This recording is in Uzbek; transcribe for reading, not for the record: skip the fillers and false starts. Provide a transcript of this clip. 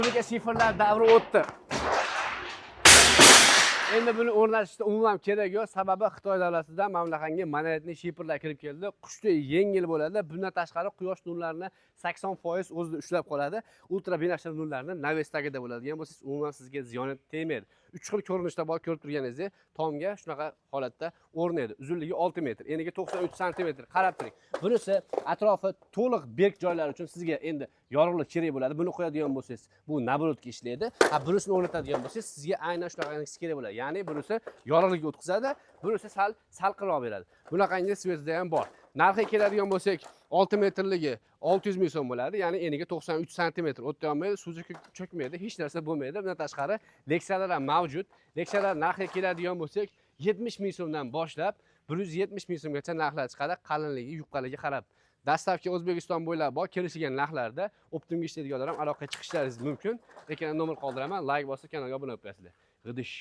Respublika shifrlar davri o'tdi. Endi buni o'rnatishda umuman kerak yo'q, sababi Xitoy davlatidan mamlakatga monolitli shifrlar kirib keldi. Qushday yengil bo'ladi. Bundan tashqari quyosh nurlarini 80% o'zida ushlab qoladi. Ultra binafsha nurlarni navesdagida bo'ladigan bo'lsangiz, umuman sizga ziyoni tegmaydi. 3 xil ko'rinishda bor, ko'rib turganingizdek, tomga shunaqa holatda o'rnaydi. Uzunligi 6 metr, eniga 93 sm. Qarab turing. Bunisi atrofi to'liq berk joylar uchun sizga endi yorug'lik kerak bo'ladi. Buni qo'yadigan bo'lsangiz, bu nabrotga ishlaydi. Bunisini o'rnatadigan bo'lsangiz, sizga aynan shunaqangiz kerak bo'ladi. Ya'ni bunisi yorug'lik o'tkazadi, bunisi sal salqinroq beradi. Bunaqangi svetida ham bor. Narxi keladigan bo'lsak, 6 metrligi 600 ming so'm bo'ladi. Ya'ni eniga 93 sm. O'tda olmaydi, suvi cho'kmaydi, hech narsa bo'lmaydi. Bundan tashqari leksiyalar ham mavjud. Leksiyalar narxi keladigan bo'lsak, 70 ming so'mdan boshlab 170 ming so'mgacha narxlar chiqadi, qalinligi, yuqqaligi qarab. Dastlabki O'zbekiston bo'ylab bor kelishilgan narxlarda Optimga ishlaydiganlar ham aloqaga chiqishlaringiz mumkin. Ekranda nomer qoldiraman, like bosib kanalga obuna bo'lib qo'yasizlar. G'idish